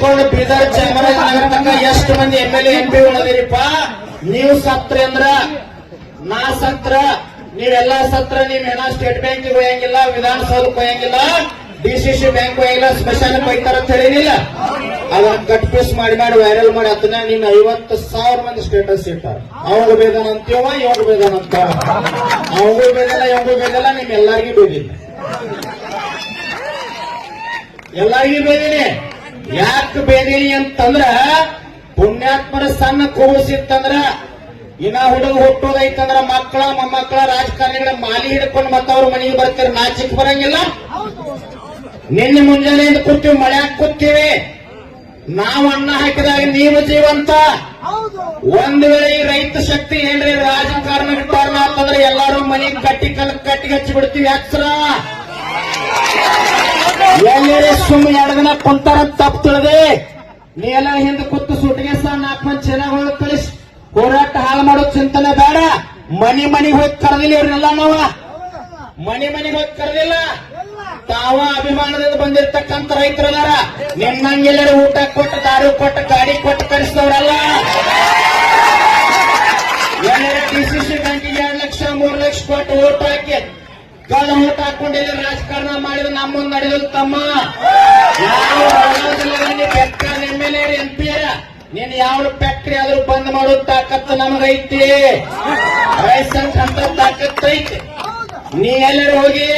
ಹಿಡ್ಕೊಂಡು ಬೀದರ್ ಚಾಮರಾಜನಗರ ತನಕ ಎಷ್ಟು ಮಂದಿ MLA MP ಉಳಿದಿರಿಪ್ಪ? ನೀವು ಸತ್ರ ಅಂದ್ರ ನಾ ಸತ್ರ, ನೀವೆಲ್ಲಾ ಸತ್ರ. ನೀವ್ ಏನ ಸ್ಟೇಟ್ ಬ್ಯಾಂಕ್ ಹೋಯಂಗಿಲ್ಲ, ವಿಧಾನಸೌಧಕ್ಕೆ ಹೋಯಂಗಿಲ್ಲ, DCC ಬ್ಯಾಂಕ್ ಹೋಗಿಲ್ಲ, ಸ್ಮಶಾನಕ್ಕೆ ಹೋಗ್ತಾರ ಅಂತ ಹೇಳಿನಿಲ್ಲ. ಅದನ್ನ ಕಟ್ ಪೀಸ್ ಮಾಡಿ ವೈರಲ್ ಮಾಡಿ ಅದನ್ನ ನೀನ್ 50,000 ಮಂದಿ ಸ್ಟೇಟಸ್ ಇಟ್ಟಾರ. ಅವಾಗ ಬೇದನ ಅಂತೀವ, ಇವಾಗ ಬೇದನ ಅಂತ. ಅವಾಗೂ ಬೇದಲ್ಲ, ಇವಾಗೂ ಬೇದಲ್ಲ, ನಿಮ್ ಎಲ್ಲಾರ್ಗೂ ಬೇದಿಲ್ಲ, ಎಲ್ಲಾರ್ಗೂ ಬೇದೀನಿ. ಯಾಕೆ ಬೇದೀನಿ ಅಂತಂದ್ರ ಪುಣ್ಯಾತ್ಮರ ಸಣ್ಣ ಕೂಸಿತ್ತಂದ್ರ ಇನ್ನ ಹುಡುಗ ಹುಟ್ಟೋದೈತಂದ್ರ ಮಕ್ಕಳ ಮೊಮ್ಮಕ್ಕಳ ರಾಜಕಾರಣಿಗಳ ಮಾಲಿ ಹಿಡ್ಕೊಂಡು ಮತ್ತವ್ರ ಮನೆಗೆ ಬರ್ತೀರ, ನಾಚಿಕ್ ಬರಂಗಿಲ್ಲ. ನಿನ್ನೆ ಮುಂಜಾನೆಯಿಂದ ಕೂತೀವಿ, ಮಳ್ಯಾಗ ಕೂತೀವಿ. ನಾವು ಅನ್ನ ಹಾಕಿದಾಗ ನೀವು ಜೀವಂತ. ಒಂದ್ ವೇಳೆ ಈ ರೈತ ಶಕ್ತಿ ಏನ್ರಿ ರಾಜಕಾರಣ ಕಾರಣ ಅಂತಂದ್ರೆ ಎಲ್ಲಾರು ಮನೆಗೆ ಕಟ್ಟಿಗೆ ಹಚ್ಚಿ ಬಿಡ್ತೀವಿ. ಅಕ್ಷರ ಎಲ್ಲೇ ಸುಮ್ಮ 2 ದಿನ ಕುಂತಾರ ತಪ್ಪು ತಿಳಿದೆ. ನೀ ಎಲ್ಲ ಹಿಂದೆ ಕೂತು ಸುಟ್ಟಿಗೆ ಸಹ 4 ಮಂದಿ ಚೆನ್ನಾಗಿ ಹೋಗಿ ಕಳಿಸಿ ಹೋರಾಟ ಹಾಳು ಮಾಡೋ ಚಿಂತನೆ ಬೇಡ. ಮನೆಗೆ ಹೋಗಿ ಕರೆದಿಲ್ಲ ಇವ್ರನ್ನೆಲ್ಲ. ನಾವ ಮನೆಗೆ ಹೋಗಿ ಕರೆದಿಲ್ಲ. ತಾವ ಅಭಿಮಾನದಿಂದ ಬಂದಿರ್ತಕ್ಕಂಥ ರೈತರದಾರ. ನಿನ್ನಂಗೆಲ್ಲರೂ ಊಟ ಕೊಟ್ಟು, ದಾರು ಕೊಟ್ಟು, ಗಾಡಿ ಕೊಟ್ಟು ಕಳಿಸಿದವರಲ್ಲ. ಎಲ್ಲರ DCC ಬ್ಯಾಂಕಿಗೆ 2 ಲಕ್ಷ 3 ಲಕ್ಷ ಕೊಟ್ಟು ಓಟ್ ಹಾಕಿ ಕಳ್ಳ ಓಟ್ ಹಾಕೊಂಡಿಲ್ಲ ರಾಜಕಾರಣ ಮಾಡಿದ ನಮ್ಮ ಮುಂದೆ ನಡೆಯೋದು ತಮ್ಮ. ಯಾವ MLA MP ನೀನ್ ಯಾವ ಫ್ಯಾಕ್ಟ್ರಿ ಆದ್ರೂ ಬಂದ್ ಮಾಡೋ ತಾಕತ್ತು ನಮಗೈತಿ. ರೈಸನ್ಸ್ ಅಂತ ತಾಕತ್ತು ಐತಿ. ನೀ ಎಲ್ಲರೂ ಹೋಗಿ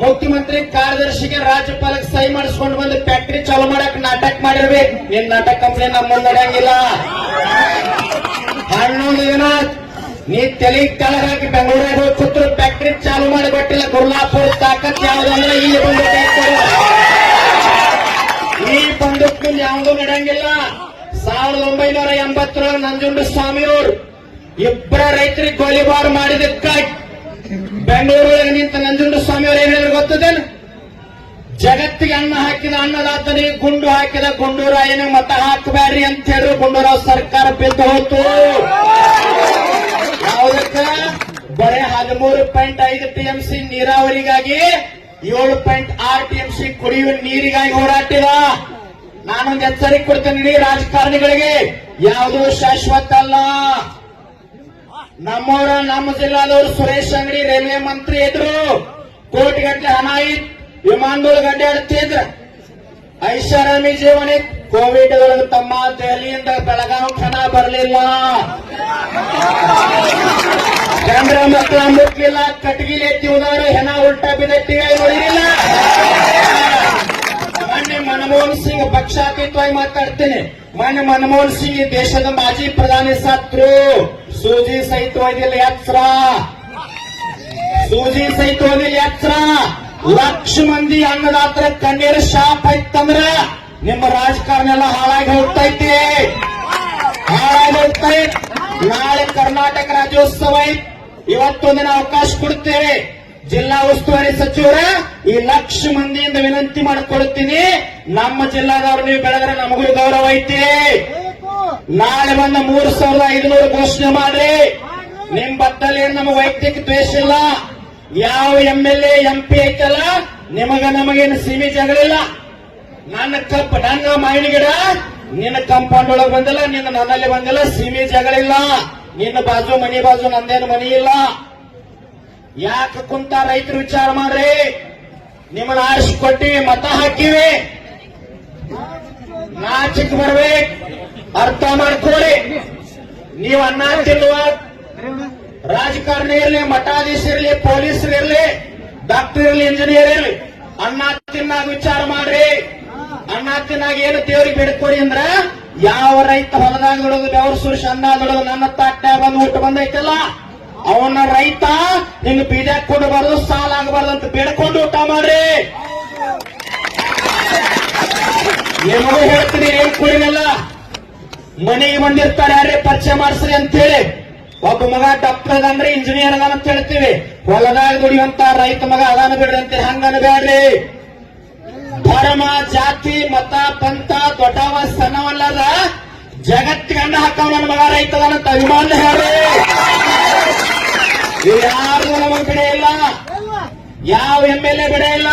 ಮುಖ್ಯಮಂತ್ರಿ ಕಾರ್ಯದರ್ಶಿಗೆ ರಾಜ್ಯಪಾಲಕ್ಕೆ ಸಹಿ ಮಾಡಿಸ್ಕೊಂಡು ಬಂದು ಫ್ಯಾಕ್ಟ್ರಿ ಚಾಲು ಮಾಡಕ್ ನಾಟಕ ಮಾಡಿರ್ಬೇಕು. ನಿನ್ ನಾಟಕ ಕಂಪ್ನಿ ನಮ್ಮ ಮುಂದೆ ನಡೆಯಂಗಿಲ್ಲ. 11 ದಿನ ನೀ ತಲೆ ಕೆಳಗಾಗಿ ಬೆಂಗಳೂರಾಗ ಹೋಗಿ ಕೂತ್ರು ಫ್ಯಾಕ್ಟ್ರಿ ಚಾಲು ಮಾಡಿ ಕೊಟ್ಟಿಲ್ಲ. ಗುರ್ಲಾಪುರ ತಾಕತ್ ಯಾವ್ದಂದ್ರೆ ಈ ಬಂದೂಕ್ ಯಾವ್ದು ನಡೆಯಂಗಿಲ್ಲ. 1980 ನಂಜುಂಡ ಸ್ವಾಮಿಯವರು ಇಬ್ಬರ ರೈತರಿಗೆ ಗೋಲಿಬಾರ್ ಮಾಡಿದಕ್ಕಾಗಿ ಬೆಂಗಳೂರೊಳಗೆ ನಿಂತ ನಂಜುಂಡ ಸ್ವಾಮಿಯವರು ಏನ್ ಹೇಳಿದ್ರು ಗೊತ್ತದೇನು? ಜಗತ್ತಿಗೆ ಅನ್ನ ಹಾಕಿದ ಅನ್ನದಾತನಿಗೆ ಗುಂಡು ಹಾಕಿದ ಗುಂಡೂರಾಯನಿಗೆ ಮತ ಹಾಕಬೇಡ್ರಿ ಅಂತ ಹೇಳಿದ್ರು. ಗುಂಡೂರಾವ್ ಸರ್ಕಾರ ಬಿದ್ದು ಹೋತು. ಯಾವುದಕ್ಕ? ಬರೇ 13.5 TMC ನೀರಾವರಿಗಾಗಿ 7.6 TMC ಕುಡಿಯುವ ನೀರಿಗಾಗಿ ಹೋರಾಟಿದ. ನಾನೊಂದು ಎಚ್ಚರಿಕೆ ಕೊಡ್ತೇನೆ ರಾಜಕಾರಣಿಗಳಿಗೆ, ಯಾವುದೂ ಶಾಶ್ವತ ಅಲ್ಲ. ನಮ್ಮ ಜಿಲ್ಲಾದವರು ಸುರೇಶ್ ಅಂಗಡಿ ರೈಲ್ವೆ ಮಂತ್ರಿ ಇದ್ರು. ಕೋಟಿಗಟ್ಟಲೆ ಹಣ ಇತ್ತು, ವಿಮಾನದೊಳಗೆ ಅಡ್ಡಾಡ್ತಿದ್ರು, ಐಷಾರಾಮಿ ಜೀವನ. ಕೋವಿಡ್ ಒಳಗೆ ತಮ್ಮ ದೆಹಲಿಯಿಂದ ಬೆಳಗಾವಿ ಹಣ ಬರಲಿಲ್ಲ, ಚಂದ್ರ ಮಕ್ಕಳ ಮುಟ್ಲಿಲ್ಲ, ಕಟ್ಗಿಲಿ ಎತ್ತಿ ಹೋದವರು ಹೆಣ ಉಲ್ಟಾ ಬಿದ್ದಟ್ಟಿಗೆ ನೋಡಿರಿಲ್ಲ. ಮೊನ್ನೆ ಮನಮೋಹನ್ ಸಿಂಗ್ ಪಕ್ಷಾತೀತವಾಗಿ ಮಾತಾಡ್ತೇನೆ. ಮೊನ್ನೆ ಮನಮೋಹನ್ ಸಿಂಗ್ ಈ ದೇಶದ ಮಾಜಿ ಪ್ರಧಾನಿ ಸತ್ರು. ಸೂಜಿ ಸಹಿತ ಓದಿಲ್ಲ ಎಚ್ಚರ, ಸೂಜಿ ಸಹಿತ ಓದಿಲ್ಲ ಎಚ್ಚರ. ಲಕ್ಷ ಮಂದಿ ಅನ್ನದಾತರ ಕಣ್ಣೀರು ಶಾಪ್ ಐತಂದ್ರ ನಿಮ್ಮ ರಾಜಕಾರಣ ಎಲ್ಲ ಹಾಳಾಗಿ ಹೋಗ್ತೈತಿ, ಹಾಳಾಗಿ ಹೋಗ್ತೈತಿ. ನಾಳೆ ಕರ್ನಾಟಕ ರಾಜ್ಯೋತ್ಸವ ಐತಿ. ಇವತ್ತೊಂದಿನ ಅವಕಾಶ ಕೊಡ್ತೇವೆ. ಜಿಲ್ಲಾ ಉಸ್ತುವಾರಿ ಸಚಿವರ ಈ ಲಕ್ಷ ಮಂದಿಯಿಂದ ವಿನಂತಿ ಮಾಡಿಕೊಡ್ತೀನಿ, ನಮ್ಮ ಜಿಲ್ಲಾದವರು ನೀವು ಬೆಳೆದ್ರೆ ನಮಗೂ ಗೌರವ ಐತಿ. ನಾಳೆ ಬಂದ 3,500 ಘೋಷಣೆ ಮಾಡ್ರಿ. ನಿಮ್ ಬತ್ತಲ್ಲಿ ನಮಗೆ ವೈಯಕ್ತಿಕ ದ್ವೇಷ ಇಲ್ಲ. ಯಾವ MLA MP ಐತಲ್ಲ ನಮಗೇನು ಸೀಮೆ ಜಗಳಿಲ್ಲ. ನನ್ನ ಮಾವಿನ ಗಿಡ ನಿನ್ನ ಕಂಪೌಂಡ್ ಒಳಗೆ ಬಂದಿಲ್ಲ, ನನ್ನಲ್ಲಿ ಬಂದಿಲ್ಲ, ಸೀಮೆ ಜಗಳಿಲ್ಲ. ನಿನ್ನ ಬಾಜು ನಂದೇನು ಮನಿ ಇಲ್ಲ. ಯಾಕೆ ಕುಂತ ರೈತರು ವಿಚಾರ ಮಾಡ್ರಿ. ನಿಮ್ಮನ್ನ ಆರಿಸಿಕೊಟ್ಟಿವಿ, ಮತ ಹಾಕಿವಿ, ನಾಚಿಕ್ ಬರ್ಬೇಕು, ಅರ್ಥ ಮಾಡ್ಕೊಳ್ಳಿ. ನೀವು ಅನ್ನ ತಿನ್ನುವ ರಾಜಕಾರಣಿ ಇರಲಿ, ಮಠಾಧೀಶರಿರ್ಲಿ, ಪೊಲೀಸರಿರ್ಲಿ, ಡಾಕ್ಟರ್ ಇರಲಿ, ಇಂಜಿನಿಯರ್ ಇರಲಿ, ಅನ್ನ ತಿನ್ನಾಗ ವಿಚಾರ ಮಾಡ್ರಿ. ಅನ್ನ ತಿನ್ನಾಗ ಏನು ದೇವ್ರಿಗೆ ಬಿಡ್ಕೊಡಿ ಅಂದ್ರ ಯಾವ ರೈತ ಹೊಲದಾಗ ದುಡೋದು ಬೆವರು ಸುರಿಸಿ ಅನ್ನ ದುಡೋದು ನನ್ನ ತಾಟ್ಯಾಗ ಬಂದು ಊಟ ಬಂದೈತಲ್ಲ ಅವನ ರೈತ ನಿಂಗೆ ಬೀಜಾಕ್ ಕೊಡಬಾರ್ದು, ಸಾಲ ಆಗಬಾರ್ದು ಅಂತ ಬೇಡ್ಕೊಂಡು ಊಟ ಮಾಡ್ರಿ. ನಿಮಗೂ ಹೇಳ್ತೀನಿ, ಏನ್ ಕುಡಿನಲ್ಲ ಮನೆಗೆ ಬಂದಿರ್ತಾರೆ ಯಾರೇ ಪರಿಚಯ ಮಾಡಿಸ್ರಿ ಅಂತ ಹೇಳಿ. ಒಬ್ಬ ಮಗ ಡಾಕ್ಟರ್ ಅದಾನ್ರಿ, ಇಂಜಿನಿಯರ್ ಅದಾನ ಅಂತ ಹೇಳ್ತೀವಿ. ಹೊಲದಾಗ ದುಡಿಯುವಂತ ರೈತ ಮಗ ಅದಾನ ಬಿಡ್ರಿ ಅಂತ ಹಂಗನ ಬ್ಯಾಡ್ರಿ. ಧರ್ಮ, ಜಾತಿ, ಮತ, ಪಂಥ ದೊಡ್ಡವ ಸಣ್ಣವಲ್ಲದ ಜಗತ್ತಿಗೆ ಅನ್ನ ಹಾಕವ ನನ್ನ ಮಗ ರೈತ ಅದಾನಂತ ಅಭಿಮಾನ ಹೇಳ್ರಿ. ಯಾರು ನಮಗ್ ಬಿಡೇ ಇಲ್ಲ, ಯಾವ MLA ಬಿಡೇ ಇಲ್ಲ.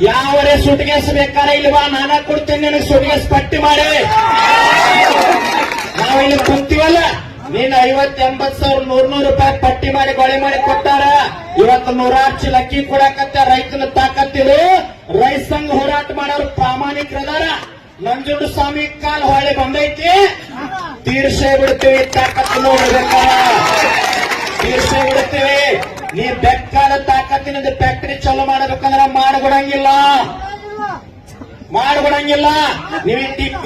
ಯಾವರೇ ಸುಟ್ಗೇಸ್ ಬೇಕಾರೆ ಇಲ್ವಾ ನಾನಾ ಕೊಡ್ತೇನೆ ನಿನಗೆ ಸುಟ್ಗೇಸ್ ಪಟ್ಟಿ ಮಾಡಿ. ನಾವಿಲ್ಲಿ ಕುಂತೀವಲ್ಲ ನೀನ್ 50-80 ಸಾವಿರ 100 ರೂಪಾಯಿ ಪಟ್ಟಿ ಮಾಡಿ ಗೊಳೆ ಮಾಡಿ ಕೊಟ್ಟಾರ. ಇವತ್ತು 106 ಚೀಲ ಅಕ್ಕಿ ಕೊಡಕತ್ತ ರೈತನ ತಾಕತ್ತಿರು. ರೈತ ಸಂಘ ಹೋರಾಟ ಮಾಡೋರು ಪ್ರಾಮಾಣಿಕರದಾರ. ನಂಜುಂಡ ಸ್ವಾಮಿ ಕಾಲ್ ಹೊಳೆ ಬಂದೈತಿ, ತೀರ್ಸೇ ಬಿಡ್ತೀವಿ. ತಾಕತ್ತು ನೋಡ್ಬೇಕಾರ ತೀರ್ಸೇ ಬಿಡ್ತೀವಿ. ನೀ ಬೆಕ್ಕಾದ ತಾಕತ್ತಿನ ಫ್ಯಾಕ್ಟರಿ ಚಾಲೂ ಮಾಡಬೇಕಂದ್ರ ಮಾಡ್ಕೊಡಂಗಿಲ್ಲ. ನೀವು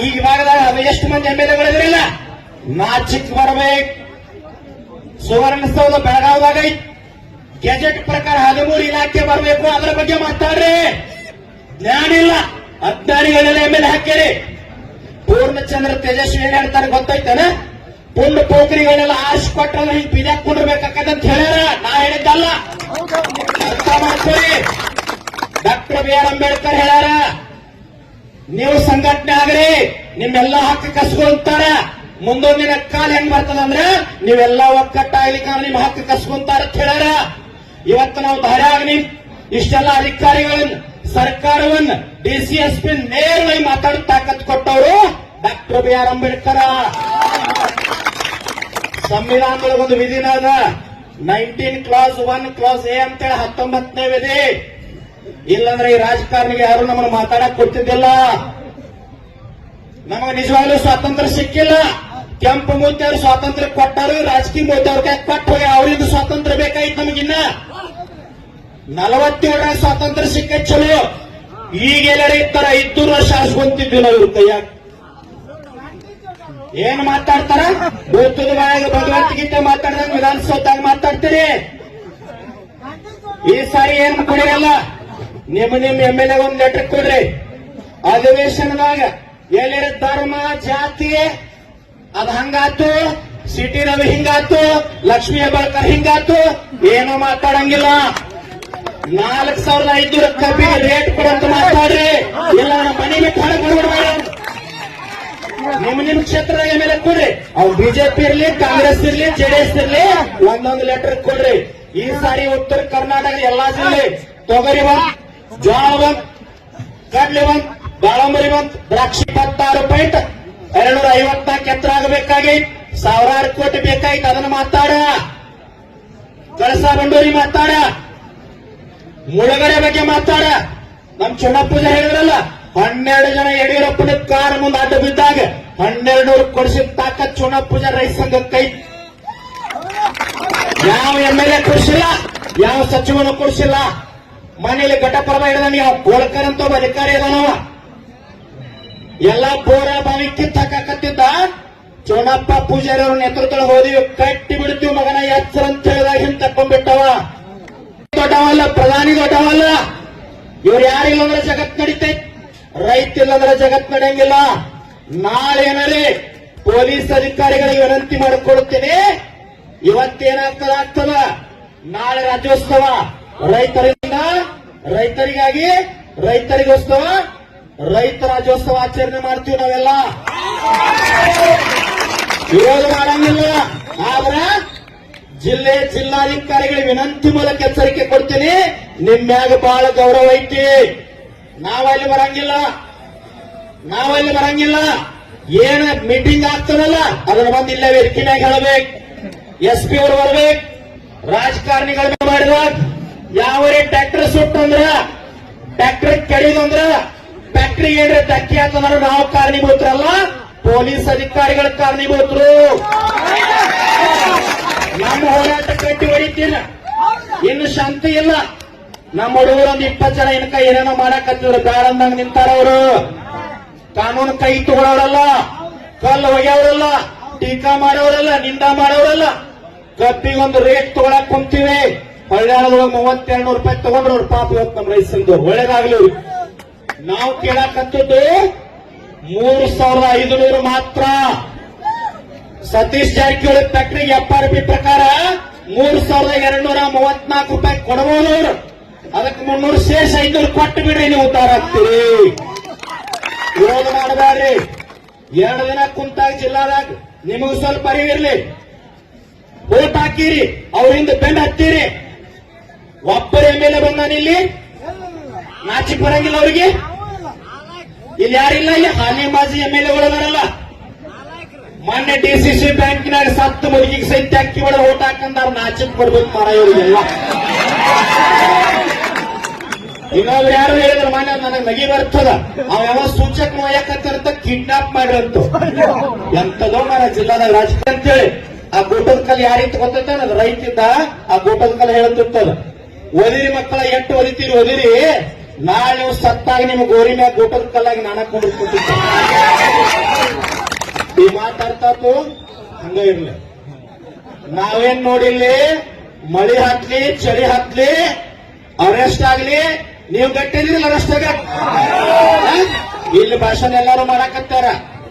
ಈಗ ಭಾಗದಾಗ ಅದು ಎಷ್ಟು ಮಂದಿ MLAಗಳಿದ್ರಿಲ್ಲ, ನಾಚಿಕ್ ಬರ್ಬೇಕು. ಸುವರ್ಣಸೌಧ ಬೆಳಗಾವದಾಗ ಗೆಜೆಟ್ ಪ್ರಕಾರ 13 ಇಲಾಖೆ ಬರಬೇಕು. ಅದರ ಬಗ್ಗೆ ಮಾತಾಡ್ರಿ. ಜ್ಞಾನ ಇಲ್ಲ, ಅಜ್ಞಾನಿಗಳೆಲ್ಲ MLA ಹಾಕಿರಿ. ಪೂರ್ಣಚಂದ್ರ ತೇಜಸ್ವಿ ಏನ್ ಹೇಳ್ತಾರೆ ಗೊತ್ತೈತೇನೆ? ಪುಂಡ ಪೋಖರಿಗಳೆಲ್ಲ ಆಶ್ ಕೊಟ್ಟಲ್ಲ ಹಿಂಗ್ ಬಿದ್ಯಾಕ್ ಕುಂಡ್ರಬೇಕಾಕಂತ ಹೇಳ್ಯಾರ. ನಾ ಹೇಳಿದ್ದಲ್ಲ, ಅರ್ಥ ಮಾಡ್ಕೊಳ್ಳಿ. ಡಾಕ್ಟರ್ BR ಅಂಬೇಡ್ಕರ್ ಹೇಳ್ಯಾರ, ನೀವು ಸಂಘಟನೆ ಆಗ್ರಿ, ನಿಮ್ಮೆಲ್ಲ ಹಕ್ಕು ಕಸ್ಕೊಂತಾರ. ಮುಂದೊಂದಿನ ಕಾಲ ಹೆಂಗ್ ಬರ್ತದಂದ್ರೆ ನೀವೆಲ್ಲ ಒಕ್ಕಟ್ಟಾಗ್ಲಿಕ್ಕೆ ನಿಮ್ ಹಕ್ಕು ಕಸ್ಕೊಂತಾರ ಅಂತ ಹೇಳ್ಯಾರ. ಇವತ್ತು ನಾವು ಧಾರ್ಯಾಗ್ನಿ ಇಷ್ಟೆಲ್ಲ ಅಧಿಕಾರಿಗಳನ್ನ ಸರ್ಕಾರವನ್ನ DCSP ನೇರವಾಗಿ ಮಾತಾಡಿ ತಾಕತ್ ಕೊಟ್ಟವರು ಡಾಕ್ಟರ್ BR ಅಂಬೇಡ್ಕರ್. ಸಂವಿಧಾನದೊಳಗೊಂದು ವಿಧಿನ ಅದ, 19 ಕ್ಲಾಸ್ 1 ಕ್ಲಾಸ್ A ಅಂತೇಳಿ 19ನೇ ವಿಧಿ. ಇಲ್ಲಂದ್ರೆ ಈ ರಾಜಕಾರಣಿಗೆ ಯಾರು ನಮ್ಮನ್ನು ಮಾತಾಡಕ್ ಕೊಡ್ತಿದ್ದಿಲ್ಲ. ನಮಗೆ ನಿಜವಾಗ್ಲೂ ಸ್ವಾತಂತ್ರ್ಯ ಸಿಕ್ಕಿಲ್ಲ. ಕೆಂಪು ಮೂತಿಯವರು ಸ್ವಾತಂತ್ರ್ಯ ಕೊಟ್ಟರು, ರಾಜಕೀಯ ಮೂತಿಯವ್ರ ಕೈ ಕೊಟ್ಟು ಹೋಗಿ ಅವರಿಂದ ಸ್ವಾತಂತ್ರ್ಯ ಬೇಕಾಯ್ತು ನಮಗಿನ್ನ. 47ರ ಸ್ವಾತಂತ್ರ್ಯ ಸಿಕ್ಕ ಚಲೋ. ಈಗೆಲ್ಲರೂ ಇರ್ತಾರ 500 ವರ್ಷ ಆಸ್ಕೊಂತಿದ್ವಿ ನಾವು ಇವ್ರ ಕೈಯಾಗ. ಏನ್ ಮಾತಾಡ್ತಾರ? ಭೂತದ ಬಾಯಾಗ ಭಗವದ್ಗೀತೆ ಮಾತಾಡ್ದಂಗ ವಿಧಾನಸೌಧದಾಗ ಮಾತಾಡ್ತೀರಿ. ಈ ಸಾರಿ ಏನ್ ಕೊಡಿರಲ್ಲ, ನಿಮ್ MLA ಒಂದ್ ಲೆಟರ್ ಕೊಡ್ರಿ. ಅಧಿವೇಶನದಾಗ ಎಲ್ಲರ ಧರ್ಮ ಜಾತಿ ಅದ್ ಹಂಗಾತು, ಸಿಟಿ ರವಿ ಹಿಂಗಾತು, ಲಕ್ಷ್ಮೀ ಹೆಬ್ಬಾಳ್ಕರ್ ಹಿಂಗಾತು, ಏನೋ ಮಾತಾಡಂಗಿಲ್ಲ. 4500 ಕಬ್ಬಿಗೆ ರೇಟ್ ಕೊಡಂತ ಮಾತಾಡ್ರಿ. ಇಲ್ಲ ನಮ್ಮ ಮನೆ ಬಿಟ್ಟು ಹೊರಗೆ ಬಿಡ್ಬೇಡ. ನಿಮ್ ಕ್ಷೇತ್ರದಾಗ MLA ಕೊಡ್ರಿ. ಅವ್ರು BJP ಇರ್ಲಿ, ಕಾಂಗ್ರೆಸ್ ಇರ್ಲಿ, JDS ಇರ್ಲಿ, ಒಂದೊಂದು ಲೆಟರ್ ಕೊಡ್ರಿ. ಈ ಸಾರಿ ಉತ್ತರ ಕರ್ನಾಟಕದ ಎಲ್ಲಾ ಜಿಲ್ಲೆ ತೊಗರಿ ಬಂತ್, ಜೋಳ ಬಂತ್, ಕಡ್ಲೆ ಬಂತ್, ದಾಳಂಬರಿ ಬಂತ್, ದ್ರಾಕ್ಷಿ 26.254 ಎತ್ತರ ಆಗಬೇಕಾಗಿ ಸಾವಿರಾರು ಕೋಟಿ ಬೇಕಾಯ್ತು. ಅದನ್ನ ಮಾತಾಡ. ಕಳಸಾ ಬಂಡೂರಿ ಮಾತಾಡ. ಮುಳುಗಡೆ ಬಗ್ಗೆ ಮಾತಾಡ. ನಮ್ ಚುನಪ್ಪೂಜೆ ಹೇಳಿದ್ರಲ್ಲ, 12 ಜನ ಯಡಿಯೂರಪ್ಪನ ಕಾರ್ ಮುಂದೆ ಅಡ್ಡ ಬಿದ್ದಾಗ 1200 ಕೊಡಿಸಿದ ತಾಕತ್ ಚುನಪ್ಪೂಜೆ ರೈತ ಸಂಘಕ್ಕೈ. ಯಾವ MLA ಕೊಡಿಸಿಲ್ಲ, ಯಾವ ಸಚಿವನು ಕೊಡಿಸಿಲ್ಲ. ಮನೇಲಿ ಘಟಪರ್ವ ಹಿಡಿದ ಯಾವ ಗೋಳ್ಕರ್ ಅಂತ ಒಬ್ಬ ಅಧಿಕಾರಿ ಇದಾನವ. ಎಲ್ಲಾ ಬೋರ ಬಾವಿ ಕಿತ್ತ ಹಾಕತ್ತಿದ್ದ. ಚೋಣಪ್ಪ ಪೂಜಾರಿ ಅವ್ರ ನೇತೃತ್ವದಲ್ಲಿ ಹೋದಿವಿ, ಕಟ್ಟಿ ಬಿಡ್ತೀವಿ ಮಗನ ಎಚ್ಚರ ಅಂತ ಹೇಳಿದಾಗ ಹಿಂಗ್ ತಕ್ಕೊಂಡ್ಬಿಟ್ಟವ. ದೊಡ್ಡವಲ್ಲ, ಪ್ರಧಾನಿ ದೊಡ್ಡವಲ್ಲ. ಇವ್ರು ಯಾರಿಲ್ಲ ಅಂದ್ರೆ ಜಗತ್ ನಡೀತೈತಿ, ರೈತ ಇಲ್ಲಂದ್ರೆ ಜಗತ್ ನಡೆಯಂಗಿಲ್ಲ. ನಾಳೆ ಏನಾರಿ ಪೊಲೀಸ್ ಅಧಿಕಾರಿಗಳಿಗೆ ವಿನಂತಿ ಮಾಡಿಕೊಡುತ್ತೇನೆ. ಇವತ್ತೇನಾಗ್ತದ, ನಾಳೆ ರಾಜ್ಯೋತ್ಸವ. ರೈತರಿಂದ ರೈತರಿಗಾಗಿ ರೈತರಿಗೋಸ್ಕರ ರೈತ ರಾಜ್ಯೋತ್ಸವ ಆಚರಣೆ ಮಾಡ್ತೀವಿ ನಾವೆಲ್ಲ. ವಿರೋಧ ಮಾಡಂಗಿಲ್ಲ. ಆದ್ರ ಜಿಲ್ಲಾಧಿಕಾರಿಗಳಿಗೆ ವಿನಂತಿ ಮೂಲಕ ಎಚ್ಚರಿಕೆ ಕೊಡ್ತೀನಿ, ನಿಮ್ಮ್ಯಾಗ ಬಹಳ ಗೌರವ ಐತಿ. ನಾವಲ್ಲಿ ಬರಂಗಿಲ್ಲ. ಏನ್ ಮೀಟಿಂಗ್ ಆಗ್ತದಲ್ಲ ಅದನ್ನ ಬಂದು ಇಲ್ಲೇ ವೇದಿಕೆ ಮ್ಯಾಗ ಹೇಳಬೇಕು. SP ಅವರು ಬರ್ಬೇಕು. ರಾಜಕಾರಣಿಗಳ ಮಾಡಿದಾಗ ಯಾವರೇ ಟ್ರ್ಯಾಕ್ಟರ್ ಸುಟ್ಟಂದ್ರ, ಟ್ರ್ಯಾಕ್ಟರ್ ಕೆಡಿದಂದ್ರ, ಫ್ಯಾಕ್ಟರಿ ಏನ್ರ ಧಕ್ಕಿ ಆತಂದ್ರ ನಾವು ಕಾರಣೀಭೂತರಲ್ಲ, ಪೊಲೀಸ್ ಅಧಿಕಾರಿಗಳ ಕಾರಣೀಭೂತರು. ನಮ್ಮ ಹೋರಾಟ ಕಟ್ಟಿ ಹೊಡಿತೀರ, ಇನ್ನು ಶಾಂತಿ ಇಲ್ಲ. ನಮ್ಮ ಹುಡುಗರು ಒಂದು 20 ಜನ ಇನ್ಕ ಏನೇನೋ ಮಾಡಕತ್ತಿದ್ರು, ಬ್ಯಾಡಂದಂಗ ನಿಂತಾರ ಅವರು. ಕಾನೂನು ಕೈ ತಗೊಳ್ಳೋರಲ್ಲ, ಕಲ್ಲು ಒಗೆಯವರಲ್ಲ, ಟೀಕಾ ಮಾಡೋರಲ್ಲ, ನಿಂದ ಮಾಡೋರಲ್ಲ. ಕಬ್ಬಿಗೊಂದು ರೇಟ್ ತಗೊಳಕ್ ಕುಂತೀವಿ. ಹಳ್ಳಿಯಾಳದೊಳಗೆ 3200 ರೂಪಾಯಿ ತಗೊಂಡ್ರು ಅವ್ರ ಪಾಪ. ಇವತ್ತು ನಮ್ಮ ರೈತಂದು ಒಳ್ಳೇದಾಗ್ಲಿ. ನಾವು ಕೇಳಕತ್ತದ್ದು 3500 ಮಾತ್ರ. ಸತೀಶ್ ಜಾರಕಿಹೊಳಿ ಫ್ಯಾಕ್ಟರಿಗೆ FRP ಪ್ರಕಾರ 3234 ರೂಪಾಯಿ ಕೊಡಬಹುದು ಅವರು. ಅದಕ್ಕೆ 300 ಶೇಷ 500 ಕೊಟ್ಟು ಬಿಡ್ರಿ, ನೀವು ಉದ್ದಾರ ಆಗ್ತೀರಿ. ವಿರೋಧ ಮಾಡಬೇಡ್ರಿ. 2 ದಿನ ಕುಂತಾಗ ಜಿಲ್ಲಾದಾಗ ನಿಮಗೂ ಸ್ವಲ್ಪ ಅರಿವಿರ್ಲಿ. ಓಟ್ ಹಾಕಿರಿ, ಅವರಿಂದ ಬೆಂಡ್ ಹತ್ತೀರಿ. ಒಬ್ಬರ MLA ಬಂದಾನಿಲ್ಲಿ, ನಾಚಿಕ್ ಬರಂಗಿಲ್ಲ ಅವ್ರಿಗೆ. ಇಲ್ಲಿ ಯಾರಿಲ್ಲ, ಇಲ್ಲಿ ಹಾಲಿ ಮಾಜಿ MLA ಮೊನ್ನೆ DCC ಬ್ಯಾಂಕಿನಾಗ ಸತ್ತು ಮುದುಕಿಗೆ ಸಹಿತ ಅಕ್ಕಿ ಒಳಗೆ ಓಟ್ ಹಾಕಂದಾರ. ನಾಚಿಕ್ ಬರ್ಬೇಕು ಮಾರ ಇವರಿಗೆಲ್ಲ. ಇನ್ನೊಬ್ರು ಯಾರು ಹೇಳಿದ್ರು ಮೊನ್ನೆ, ನನಗೆ ನಗಿ ಬರ್ತದ, ಅವ ಯಾವ ಸೂಚಕ ನೋಯಕತ್ತಿರ್ತ ಕಿಡ್ನಾಪ್ ಮಾಡಿರಂತು. ಎಂತದೋ ಮಾರ ಜಿಲ್ಲಾದಾಗ ರಾಜಕೀಯ ಅಂತೇಳಿ. ಆ ಗೋಟದ ಕಲ್ ಯಾರಿತ್ತು ಗೊತ್ತೈತ, ಅದು ರೈತ ಇದ್ದ. ಆ ಗೋಟದ ಕಲ್ ಹೇಳ್ತಿರ್ತದ, ಓದಿರಿ ಮಕ್ಕಳ ಎಷ್ಟು ಓದಿತೀರಿ ಓದಿರಿ, ನಾಳೆ ನೀವು ಸತ್ತಾಗ ನಿಮ್ಗೆ ಗೋರಿ ಮ್ಯಾಗ ಗೋಟದ ಕಲ್ಲಾಗಿ ನಾನಕ್ ಕೊಂಡಿರ್ಕೊತಿದ್ದ. ಈ ಮಾತಾಡ್ತಾತು ಹಂಗ ಇರ್ಲಿ. ನಾವೇನ್ ನೋಡಿಲ್ಲಿ, ಮಳಿ ಹತ್ಲಿ ಚಳಿ ಹತ್ಲಿ ಅರೆಸ್ಟ್ ಆಗ್ಲಿ, ನೀವು ಗಟ್ಟಿದ್ರಿಲ್ಲ ಅರೆಸ್ಟ್ ಆಗ. ಇಲ್ಲಿ ಭಾಷಣ ಎಲ್ಲಾರು ಮಾಡಾಕತ್ತಾರ.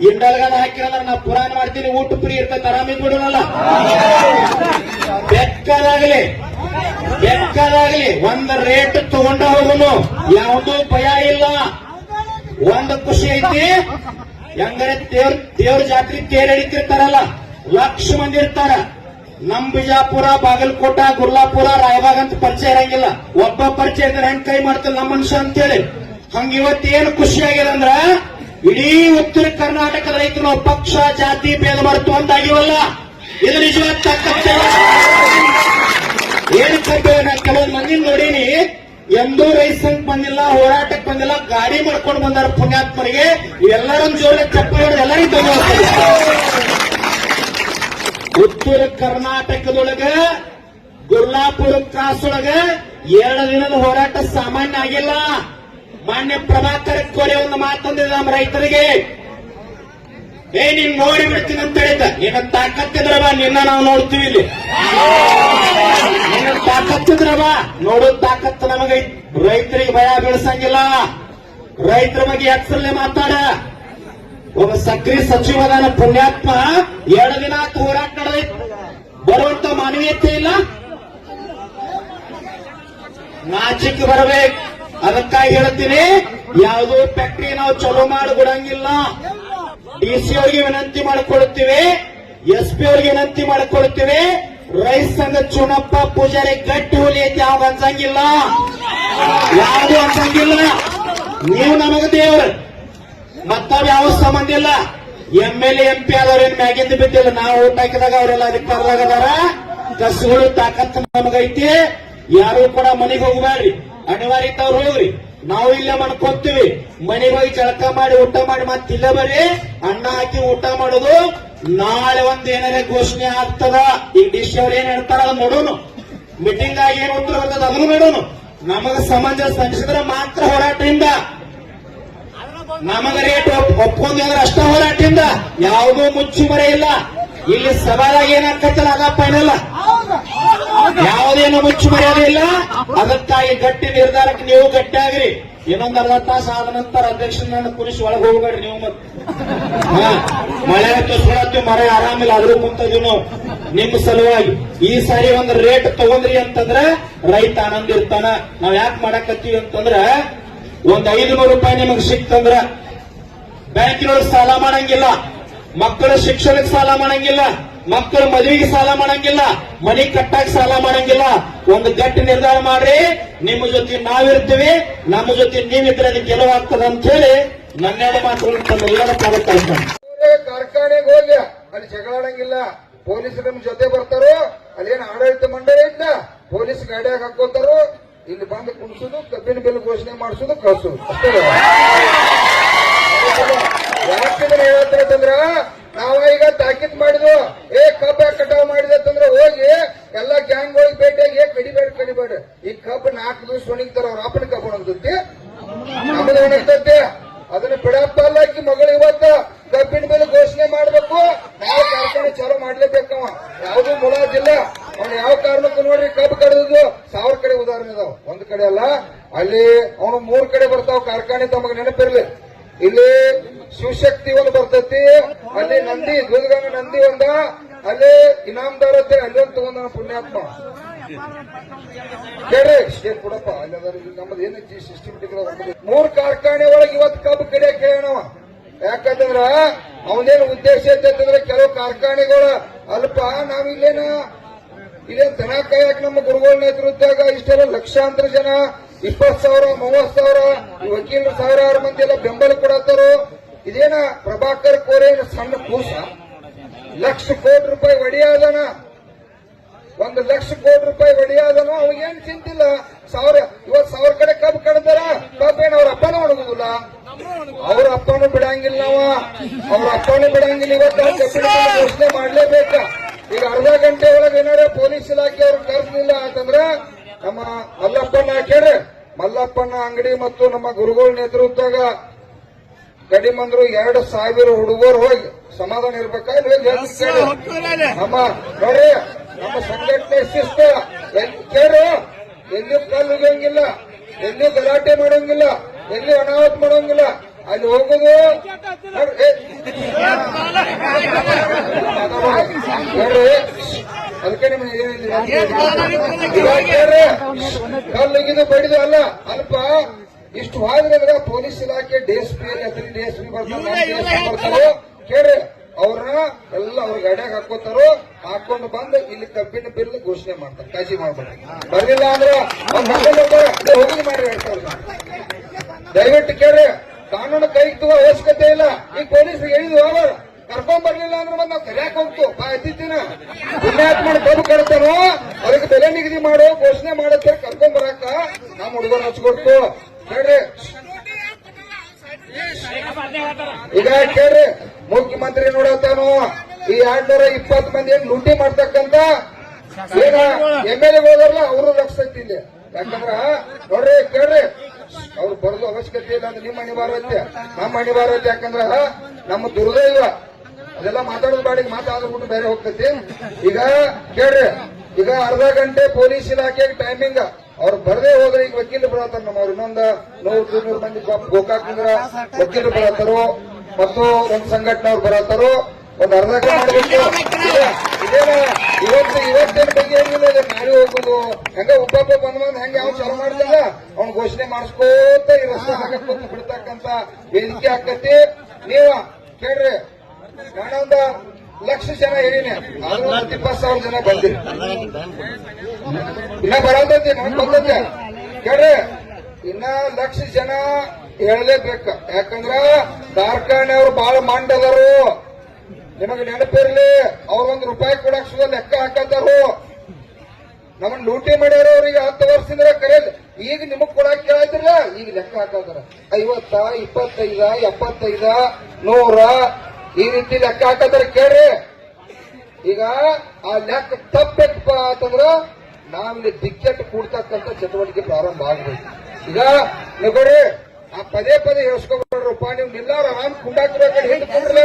ಇಂಡಲ್ಗದ ಹಾಕಿರಲ್ಲ, ನಾ ಪುರಾಣ ಮಾಡ್ತೀನಿ, ಊಟ ಫ್ರೀ ಇರ್ತೈತೆ, ಆರಾಮಿದ್ ಬಿಡೋಣಲ್ಲ. ಬೇಕಾದಾಗ್ಲಿ ಒಂದ್ ರೇಟ್ ತಗೊಂಡ ಹೋಗುನು, ಯಾವುದೂ ಭಯ ಇಲ್ಲ. ಒಂದು ಖುಷಿ ಐತಿ, ಹೆಂಗರೆ ದೇವ್ರ ಜಾತ್ರೆ ತೇರ್ ಹಿಡಿತಿರ್ತಾರಲ್ಲ, ಲಕ್ಷ ಮಂದಿ ಇರ್ತಾರ. ನಮ್ ಬಿಜಾಪುರ, ಬಾಗಲಕೋಟ, ಗುರ್ಲಾಪುರ, ರಾಯಬಾಗ್ ಅಂತ ಪರಿಚಯ ಇರಂಗಿಲ್ಲ. ಒಬ್ಬ ಪರಿಚಯ ಇದ್ರೆ ಹೆಂಗ್ ಕೈ ಮಾಡ್ತಿಲ್ಲ ನಮ್ಮ ಮನುಷ್ಯ ಅಂತೇಳಿ. ಹಂಗ ಇವತ್ತೇನು ಖುಷಿ ಆಗ್ಯದ ಅಂದ್ರ, ಇಡೀ ಉತ್ತರ ಕರ್ನಾಟಕದ ರೈತರು ಪಕ್ಷ ಜಾತಿ ಭೇದ ಮರೆತು ಒಂದಾಗಿವಲ್ಲ. ಇದು ನಿಜವಾದ ತಾಕತ್ತು. ಏನು ಕರ್ತವ್ಯ, ನಾ ಕೆಲವೊಂದು ಮಂದಿ ನೋಡೀನಿ, ಎಂದೂ ರೈತ ಸಂಘ ಬಂದಿಲ್ಲ, ಹೋರಾಟಕ್ಕೆ ಬಂದಿಲ್ಲ, ಗಾಡಿ ಮಾಡ್ಕೊಂಡು ಬಂದಾರ ಪುಣ್ಯಾತ್ಮರಿಗೆ. ಎಲ್ಲರೊಂದು ಜೋರ ಚಪ್ಪಲಿ ಹೊಡೆದು ಎಲ್ಲರಿಗೂ ಧನ್ಯವಾದ. ಉತ್ತರ ಕರ್ನಾಟಕದೊಳಗ ಗುರ್ಲಾಪುರ ಕ್ರಾಸ್ ಒಳಗ 2 ದಿನದ ಹೋರಾಟ ಸಾಮಾನ್ಯ ಆಗಿಲ್ಲ. ಮಾನ್ಯ ಪ್ರಭಾಕರ ಕೋರೆ ಒಂದು ಮಾತಂದಿದೆ ನಮ್ಮ ರೈತರಿಗೆ, ನೀನ್ ನೋಡಿ ಬಿಡ್ತೀನಿ ಅಂತ ಹೇಳಿದ್ದ. ನಿನ್ನ ತಾಕತ್ತಿದ್ರವ, ನಿನ್ನ ನಾವು ನೋಡ್ತೀವಿ ಇಲ್ಲಿ. ನಿನ್ನ ತಾಕತ್ತಿದ್ರವ, ನೋಡೋದ್ ತಾಕತ್ತು ನಮಗೆ. ರೈತರಿಗೆ ಭಯ ಬೀಳ್ಸಂಗಿಲ್ಲ. ರೈತರ ಬಗ್ಗೆ ಹೆಸರಲ್ಲೇ ಮಾತಾಡ. ಒಬ್ಬ ಸಕ್ರಿ ಸಚಿವದಾನ ಪುಣ್ಯಾತ್ಮ, 2 ದಿನ ಹೋರಾಟ ನಡೆದೈತಿ. ಬರುವಂತ ಮಾನವೀಯತೆ ಇಲ್ಲ, ನಾಚಿಕೆ ಬರಬೇಕು. ಅದಕ್ಕಾಗಿ ಹೇಳ್ತೀನಿ, ಯಾವುದೋ ಫ್ಯಾಕ್ಟ್ರಿ ನಾವು ಚಲೋ ಮಾಡಿಕೊಡಂಗಿಲ್ಲ. DC ಅವರಿಗೆ ವಿನಂತಿ ಮಾಡಿಕೊಳ್ಳುತ್ತೀವಿ, SP ಅವರಿಗೆ ವಿನಂತಿ ಮಾಡಿಕೊಳ್ಳುತ್ತೀವಿ. ರೈತ ಸಂಘ ಚುನಪ್ಪ ಪೂಜಾರಿ ಗಟ್ಟಿ ಹುಲಿ ಐತಿ, ಯಾವಾಗ ಅನ್ಸಂಗಿಲ್ಲ, ಯಾವುದು ಅನ್ಸಂಗಿಲ್ಲ. ನೀವು ನಮಗ ದೇವ್ರ, ಮತ್ತಾವ್ ಯಾವ ಸಂಬಂಧ ಇಲ್ಲ. MLA MP ಆದವ್ರೇನ್ ಮ್ಯಾಗಿಂದ ಬಿದ್ದಿಲ್ಲ. ನಾವು ಓಟ್ ಹಾಕಿದಾಗ ಅವರೆಲ್ಲ ಅಧಿಕಾರದಾಗ ಅದಾರ. ಕಸುಗಳು ತಾಕತ್ತು ನಮಗೈತಿ. ಯಾರು ಕೂಡ ಮನೆಗೆ ಹೋಗ್ಬೇಡ್ರಿ, ಅನಿವಾರ್ಯತವ್ರು ಹೋಗ್ರಿ. ನಾವು ಇಲ್ಲೇ ಮಾಡ್ಕೊತೀವಿ. ಮನೆಗೆ ಹೋಗಿ ಜಳಕ ಮಾಡಿ ಊಟ ಮಾಡಿ ಮತ್ತಿಲ್ಲ ಬರ್ರಿ, ಅನ್ನ ಹಾಕಿ ಊಟ ಮಾಡೋದು. ನಾಳೆ ಒಂದ್ ಏನಾರ ಘೋಷಣೆ ಆಗ್ತದ. ಈಗ DC ಅವ್ರು ಏನ್ ಹೇಳ್ತಾರ ಅದನ್ನ ನೋಡೋನು. ಮೀಟಿಂಗ್ ಆಗಿ ಏನ್ ಉತ್ತರ ಬರ್ತದ ಅದನ್ನು ನೋಡೋನು. ನಮಗ ಸಮಂಜಸ ಅನಿಸಿದ್ರೆ ಮಾತ್ರ ಹೋರಾಟದಿಂದ, ನಮಗ ರೇಟ್ ಒಪ್ಕೊಂಡ್ರೆ ಅಷ್ಟ ಹೋರಾಟದಿಂದ. ಯಾವುದೂ ಮುಚ್ಚುಮರೆ ಇಲ್ಲ. ಇಲ್ಲಿ ಸವಾಲಾಗಿ ಏನಾಗ್ತಲ್ಲ ಅದ ಫೈನಲ್. ಯಾವುದೇನು ಮುಚ್ಚುಮರ್ಯಾದೆ ಇಲ್ಲ. ಅದಕ್ಕಾಗಿ ಗಟ್ಟಿ ನಿರ್ಧಾರಕ್ಕೆ ನೀವು ಗಟ್ಟಿ ಆಗ್ರಿ. ಇನ್ನೊಂದು ಅರ್ಧ ತಾಸು ಆದ ನಂತರ ಅಧ್ಯಕ್ಷರನ್ನ ಕುರಿಸಿ ಒಳಗೆ ಹೋಗ್ಬೇಡ್ರಿ ನೀವು. ಮಳೆ ಸುಳತ್ತೀವಿ, ಮರ ಆರಾಮಿಲ್ಲ, ಆದ್ರೂ ಕುಂತಿದೀವಿ ನಾವು ನಿಮ್ಮ ಸಲುವಾಗಿ. ಈ ಸಾರಿ ಒಂದು ರೇಟ್ ತಗೊಂಡ್ರಿ ಅಂತಂದ್ರೆ ರೈತ ಆನಂದ ಇರ್ತಾನ. ನಾವ್ ಯಾಕೆ ಮಾಡಕತ್ತೀವಿ ಅಂತಂದ್ರ, ಒಂದ್ 500 ರೂಪಾಯಿ ನಿಮಗೆ ಸಿಕ್ತಂದ್ರ ಬ್ಯಾಂಕಿನೊಳಗೆ ಸಾಲ ಮಾಡಂಗಿಲ್ಲ, ಮಕ್ಕಳ ಶಿಕ್ಷಣಕ್ಕೆ ಸಾಲ ಮಾಡಂಗಿಲ್ಲ, ಮಕ್ಕಳ ಮದುವೆಗೆ ಸಾಲ ಮಾಡಂಗಿಲ್ಲ, ಮನಿ ಕಟ್ಟಾಕ ಸಾಲ ಮಾಡಂಗಿಲ್ಲ. ಒಂದು ಗಟ್ಟಿ ನಿರ್ಧಾರ ಮಾಡ್ರಿ, ನಿಮ್ಮ ಜೊತೆ ನಾವಿರ್ತೀವಿ, ನಮ್ಮ ಜೊತೆ ನೀವಿದ್ರೆ ಅದು ಗೆಲುವಾಗ್ತದ ಅಂತ ಹೇಳಿ ನನ್ನೆರಡು ಮಾತುಗಳು ತಮ್ಮೆಲ್ಲರ ಪಾದಕ್ಕೆ ಕಳಿಸ್ತಾನೆ. ಕಾರ್ಖಾನೆಗೆ ಹೋಗಿ ಅಲ್ಲಿ ಜಗಳಾಡಂಗಿಲ್ಲ. ಪೊಲೀಸರು ನಿಮ್ ಜೊತೆ ಬರ್ತಾರೋ, ಅಲ್ಲೇನು ಆಡಳಿತ ಮಂಡಳಿ ಐತ, ಪೊಲೀಸ್ ಗಾಡಿಯಾಗ ಹಾಕೋತಾರೋ, ಇಲ್ಲಿ ಬಂದು ಕುಣಿಸೋದು, ಕಬ್ಬಿನ ಬಿಲ್ ಘೋಷಣೆ ಮಾಡಿಸೋದು, ಕಳ್ಸೋದು ಅಷ್ಟೇ. ಯಾಕಿದ್ರೆ ಹೇಳ್ತಾರಂದ್ರ, ನಾವ ಈಗ ತಾಕೀತ್ ಮಾಡಿದ್ವು, ಕಬ್ಬ ಕಟಾವ್ ಮಾಡಿದಂದ್ರೆ ಹೋಗಿ ಎಲ್ಲಾ ಗ್ಯಾಂಗ್ ಹೋಗಿ ಭೇಟಿಯಾಗಿ ಕಡಿಬೇಡ. ಈ ಕಬ್ಬು 4 ದಿವಸ ಒಣಗ್ತಾರ, ಅವ್ರ ಅಪ್ಪನ ಕಬ್ಬು ಒಣಗ್ತೈತಿ, ನಮ್ಮದು ಒಣಗ್ತೈತಿ. ಅದನ್ನ ಬಿಡಪ್ಪ ಅಲ್ಲ. ಆಕಿ ಮಗಳು ಇವತ್ತ ಕಬ್ಬಿನ ಬೆಲೆ ಘೋಷಣೆ ಮಾಡ್ಬೇಕು, ನಾವು ಕಾರ್ಖಾನೆ ಚಾಲೂ ಮಾಡ್ಲೇಬೇಕವ. ಯಾವ್ದು ಮುಲಾಜಿಲ್ಲ. ಅವ್ನು ಯಾವ ಕಾರಣಕ್ಕೂ ನೋಡ್ರಿ ಕಬ್ಬು ಕಡಿದು 1000 ಕಡೆ ಉದಾಹರಣೆ ಅದಾವ. ಒಂದ್ ಕಡೆ ಅಲ್ಲ, ಅಲ್ಲಿ ಅವನು 3 ಕಡೆ ಬರ್ತಾವ ಕಾರ್ಖಾನೆ. ತಮಗೆ ನೆನಪಿರ್ಲಿ, ಇಲ್ಲಿ ಶಿವಶಕ್ತಿ ಒಂದು ಬರ್ತೈತಿ, ಅಲ್ಲಿ ನಂದಿ ದೂಧಗಂಗ ನಂದಿ ಒಂದ, ಅಲ್ಲಿ ಇನಾಮದಾರ ಅಂತ ಅಲ್ಲಿ ಒಂದು ತಗೊಂಡ ಪುಣ್ಯಾತ್ಮ ಕೇಳ್ರಿ. ಸ್ಟೇಟ್ ಕೊಡಪ್ಪ ಅಲ್ಲಿ ನಮ್ಮದು ಏನೈತಿ ಸಿಸ್ಟಮೆಟಿಕ್. 3 ಕಾರ್ಖಾನೆ ಒಳಗೆ ಇವತ್ತು ಕಬ್ಬು ಕಡೆ ಕೇಳೋಣವ. ಯಾಕಂದ್ರ ಅವನೇನು ಉದ್ದೇಶ ಐತಂದ್ರೆ, ಕೆಲವು ಕಾರ್ಖಾನೆಗಳು ಅಲ್ಪ ನಾವಿಲ್ಲೇನ ಇಲ್ಲೇನ್ ದನ ಕಾಯಕ್ ನಮ್ಮ ಗುರುಗಳ ನೇತೃತ್ವದಾಗ ಇಷ್ಟೆಲ್ಲ ಲಕ್ಷಾಂತರ ಜನ 20,000 30,000 ಈ ವಕೀಲರು ಸಾವಿರಾರು ಮಂದಿ ಎಲ್ಲ ಬೆಂಬಲ ಕೊಡತ್ತಾರು. ಇದೇನ ಪ್ರಭಾಕರ್ ಕೋರೆ ಸಣ್ಣ ಕೂಸ, ₹1,00,000 ಒಡೆಯಾದನ, 1,00,000 ಒಡೆಯಾದನ. ಅವಾಗೇನ್ ಚಿಂತಿಲ್ಲ. ಇವತ್ತು 1,000 ಕಡೆ ಕಬ್ಬು ಕಡ್ದಾರ, ಕಬ್ಬೇನು ಅವ್ರ ಅಪ್ಪನೂ ಒಣಗುದಿಲ್ಲ, ಅವ್ರ ಅಪ್ಪನೂ ಬಿಡಂಗಿಲ್ಲ. ಅವ್ರ ಅಪ್ಪನೂ ಬಿಡಂಗಿಲ್ಲ. ಇವತ್ತು ಕಬ್ಬಿನ ಘೋಷಣೆ ಮಾಡ್ಲೇಬೇಕ. ಈಗ ಅರ್ಧ ಗಂಟೆ ಒಳಗೆ ಏನಾರ ಪೊಲೀಸ್ ಇಲಾಖೆ ಅವ್ರು ಕರೆಸಲಿಲ್ಲ ಅಂತಂದ್ರ ನಮ್ಮ ಮಲ್ಲಪ್ಪನ ಹಾಕ್ಯಾರೆ. ಮಲ್ಲಪ್ಪನ ಅಂಗಡಿ ಮತ್ತು ನಮ್ಮ ಗುರುಗಳ ನೇತೃತ್ವದಾಗ ಕಡಿಮಂದ್ರು 2,000 ಹುಡುಗರು ಹೋಗಿ ಸಮಾಧಾನ ಇರ್ಬೇಕಾದ್ರೆ ನಮ್ಮ ನೋಡ್ರಿ, ನಮ್ಮ ಸಂಘಟನೆ ಶಿಸ್ತ ಕೇಳು. ಎಲ್ಲಿ ಕಲ್ಲು ಉಗಿಯಂಗಿಲ್ಲ, ಎಲ್ಲಿ ಗಲಾಟೆ ಮಾಡೋಂಗಿಲ್ಲ, ಎಲ್ಲಿ ಅನಾಹುತ ಮಾಡೋಂಗಿಲ್ಲ. ಅಲ್ಲಿ ಹೋಗುದು ನೋಡ್ರಿ, ಅದಕ್ಕೆ ನಿಮ್ಗೆ ಕೇಳ್ರಿ, ಕಲ್ಲುಗಿದು ಬಡಿದು ಅಲ್ಲ ಅಲ್ಪ ಇಷ್ಟು ಹೋದ್ರೆ ಪೊಲೀಸ್ ಇಲಾಖೆ ಡಿಎಸ್ಪಿ ಡಿಎಸ್ಪಿ ಬರ್ತಾರೋ ಕೇಳ್ರಿ. ಅವ್ರನ್ನ ಎಲ್ಲ ಅವ್ರ ಗಾಡಿಯಾಗ ಹಾಕೋತಾರೋ, ಹಾಕೊಂಡು ಬಂದು ಇಲ್ಲಿ ಕಬ್ಬಿನ ಬಿಲ್ ಘೋಷಣೆ ಮಾಡ್ತಾರೆ. ಕಾಜಿ ಮಾಡ್ಬೇಡಿ. ಬರ್ಲಿಲ್ಲ ಅಂದ್ರೆ ಹೋಗಿ ಮಾಡ್ರಿ. ದಯವಿಟ್ಟು ಕೇಳ್ರಿ, ಕಾನೂನು ಕೈಗೆ ತಗೋ ಅವಶ್ಯಕತೆ ಇಲ್ಲ. ಈಗ ಪೊಲೀಸ್ ಹೇಳಿದ್ವು ಅವರು ಕರ್ಕೊಂಡ್ ಬರ್ಲಿಲ್ಲ ಅಂದ್ರೆ ಬಂದ್ ನಾವು ಕರಿಯಾಕ್ ಹೋಗ್ತು ಎತ್ತಿನ ಪುಣ್ಯಾತ್ಮ ಕಬ್ಬು ಕಡ್ತಾನೋ ಅದಕ್ಕೆ ಬೆಲೆ ನಿಗದಿ ಮಾಡೋ ಘೋಷಣೆ ಮಾಡತ್ತೆ. ಕರ್ಕೊಂಡ್ ಬರಾಕ ನಮ್ಮ ಹುಡುಗರು ಹಚ್ಕೊಡ್ತು. ಕೇಳ್ರಿ, ಈಗ ಕೇಳ್ರಿ, ಮುಖ್ಯಮಂತ್ರಿ ನೋಡತ್ತಾನು ಈ 220 ಮಂದಿ ಏನ್ ಲೂಟಿ ಮಾಡ್ತಕ್ಕಂತ ಏನ MLA ಹೋದಾರಲ್ಲ ಅವರು ಲಕ್ಷ ಇಲ್ಲಿ. ಯಾಕಂದ್ರ ನೋಡ್ರಿ ಕೇಳ್ರಿ, ಅವ್ರು ಬರೋದು ಅವಶ್ಯಕತೆ ಇಲ್ಲ ಅಂದ್ರೆ ನಿಮ್ಮ ಅನಿವಾರ್ಯತೆ, ನಮ್ಮ ಅನಿವಾರ್ಯತೆ. ಯಾಕಂದ್ರ ನಮ್ಮ ದುರ್ದೈವ ಅದೆಲ್ಲ ಮಾತಾಡೋದು ಬಾಡಿಗೆ ಮಾತಾಡ್ಬಿಟ್ಟು ಬೇರೆ ಹೋಗ್ತೈತಿ. ಈಗ ಕೇಳ್ರಿ, ಈಗ ಅರ್ಧ ಗಂಟೆ ಪೊಲೀಸ್ ಇಲಾಖೆಗೆ ಟೈಮಿಂಗ್. ಅವ್ರು ಬರದೇ ಹೋದ್ರೆ ಈಗ ವಕೀಲರು ಬರತ್ತಾರ. ನಮ್ಮ ಅವ್ರು ಇನ್ನೊಂದು 100-200 ಮಂದಿ ಗೋಕಾಕಂದ್ರ ವಕೀಲರು ಬರತ್ತಾರೋ ಮತ್ತು ಒಂದ್ ಸಂಘಟನೆ ಅವ್ರು ಬರತ್ತಾರೋ. ಒಂದ್ ಅರ್ಧ ಗಂಟೆ ಮಾಡಬೇಕು. ಇದೇನ ಇವತ್ತೇನು ಬಗ್ಗೆ ಏನಿಲ್ಲ. ನಾಳೆ ಹೋಗುದು ಹೆಂಗ ಒಬ್ಬೊಬ್ಬ ಬಂದ್ ಹೆಂಗ ಯಾವ ಚಾಲು ಮಾಡ್ತಲ್ಲ ಅವ್ನ ಘೋಷಣೆ ಮಾಡಿಸ್ಕೋತ ಈ ರಸ್ತೆ ಹಾಕಿ ಬಿಡ್ತಕ್ಕಂತ ವೇದಿಕೆ ಆಕತಿ. ನೀವ ಕೇಳ್ರಿ, ನಾನೊಂದ 1,00,000 ಜನ ಹೇಳಿನಿ, ಆದ್ರೂ 20,000 ಜನ ಬಂದಿರಿ. ಇನ್ನ ಬರತೈತಿ, ನಮಗ್ ಬಂದೈತೆ. ಕೇಳ್ರಿ, ಇನ್ನ 1,00,000 ಜನ ಹೇಳಲೇಬೇಕ. ಯಾಕಂದ್ರ ಕಾರ್ಖಾನೆ ಅವ್ರು ಬಹಳ ಮಂಡದರು. ನಿಮಗೆ ನೆನಪಿರ್ಲಿ, ಅವ್ರ ₹1 ಕೊಡಕ್ ಸುದ ಲೆಕ್ಕ ಹಾಕತ್ತಾರು. ನಮ್ಮನ್ನ ಲೂಟಿ ಮಾಡ್ಯಾರ. ಅವ್ರಿಗೆ 10 ವರ್ಷದಿಂದ ಕರೆಯಲ್ಲ. ಈಗ ನಿಮಗ್ ಕೊಡಕ್ ಕೇಳಿದ್ರಲ್ಲ, ಈಗ ಲೆಕ್ಕ ಹಾಕತ್ತಾರ. 50, 25, 75, 100 ಈ ರೀತಿ ಲೆಕ್ಕ ಹಾಕತ್ತಾರ. ಕೇಳ್ರಿ, ಈಗ ಆ ಲೆಕ್ಕ ತಪ್ಪೆಪ್ಪ ಅಂತಂದ್ರ ನಾವಿಲ್ಲಿ ಟಿಕೆಟ್ ಕೂಡ್ತಕ್ಕಂಥ ಚಟುವಟಿಕೆ ಪ್ರಾರಂಭ ಆಗಬೇಕು. ಈಗ ನೀವು ಕೊಡ್ರಿ, ಆ ಪದೇ ಹೇಳ್ಸ್ಕೊಬಿಡ್ರಪ್ಪ. ನೀವು ನಿಲ್ಲಾರ ಆರಾಮ್ ಕುಂಡಾಕ್ಬೇಕಂತ ಹೇಳ್ಕೊಂಡ್ರಲ್ಲ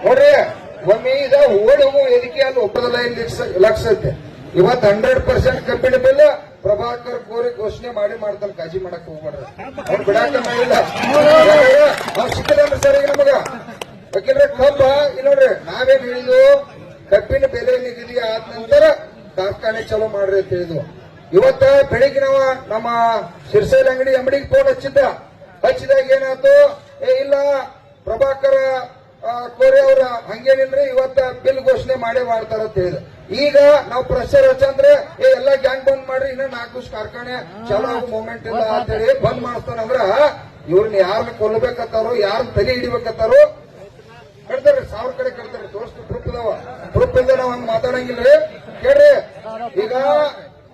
ನೋಡ್ರಿ. ಒಮ್ಮೆ ಇದ ಓಡಿ ಹೋಗುವ ವೇದಿಕೆ ಅಲ್ಲಿ ಒಬ್ಬದಲ್ಲ ಇಲ್ಲಿ ಲಕ್ಷ ಐತೆ. ಇವತ್ತು 100% ಕಬ್ಬಿಣ ಬಿಲ್ ಪ್ರಭಾಕರ್ ಕೋರಿ ಘೋಷಣೆ ಮಾಡ್ತಾನೆ. ಕಾಜಿ ಮಾಡಕ್ ಹೋಗ್ಬಾರ್ದು. ಅವ್ರು ಬಿಡಾಕ ಇಲ್ಲ. ಅವ್ರು ಸಿಕ್ಕದಂದ್ರೆ ಸರ್ ಈಗ ನಮಗ ವಕೀಲರ ಕಬ್ಬ ಇಲ್ಲಿ ನೋಡ್ರಿ, ನಾವೇನ್ ಹೇಳಿದ್ವು, ಕಬ್ಬಿನ ಬೆಲೆ ನಿಗದಿ ಆದ ನಂತರ ಕಾರ್ಖಾನೆ ಚಲೋ ಮಾಡ್ರಿ ಅಂತ ಹೇಳಿದ್ವು. ಇವತ್ತ ಬೆಳಿಗ್ಗೆ ನಾವು ನಮ್ಮ ಶಿರ್ಸೈಲ್ ಅಂಗಡಿ ಅಂಗಡಿಗೆ ಫೋನ್ ಹಚ್ಚಿದಾಗ ಏನಾಯ್ತು, ಇಲ್ಲ ಪ್ರಭಾಕರ್ ಕೋರೆ ಅವ್ರ ಹಂಗೇನಿಲ್ರಿ, ಇವತ್ತ ಬಿಲ್ ಘೋಷಣೆ ಮಾಡ್ತಾರ ಅಂತ ಹೇಳಿದ್ರು. ಈಗ ನಾವು ಪ್ರೆಷರ್ ಹಚ್ಚಂದ್ರೆ ಎಲ್ಲಾ ಗ್ಯಾಂಗ್ ಬಂದ್ ಮಾಡ್ರಿ, ಇನ್ನ 4 ದಿವಸ ಕಾರ್ಖಾನೆ ಚಲೋ ಆಗೋ ಮೂವ್ಮೆಂಟ್ ಇಲ್ಲ ಅಂತ ಹೇಳಿ ಬಂದ್ ಮಾಡ್ತಾರಂದ್ರ ಇವ್ರನ್ನ ಯಾರನ್ನ ಕೊಲ್ಲಬೇಕತ್ತಾರೋ, ಯಾರನ್ನ ತಲೆ ಹಿಡಿಬೇಕತ್ತಾರೋ ಕಡ್ತಾರ್ರಿ. 1000 ಕಡೆ ಕಡ್ತಾರ್ರಿ. ತೋರಿಸ್ತು ಪ್ರೂಫ್ ಇದಾವ. ಪ್ರೂಫ್ ಇಲ್ಲದೆ ನಾವ್ ಹಂಗ ಮಾತಾಡಂಗಿಲ್ರಿ. ಕೇಳ್ರಿ, ಈಗ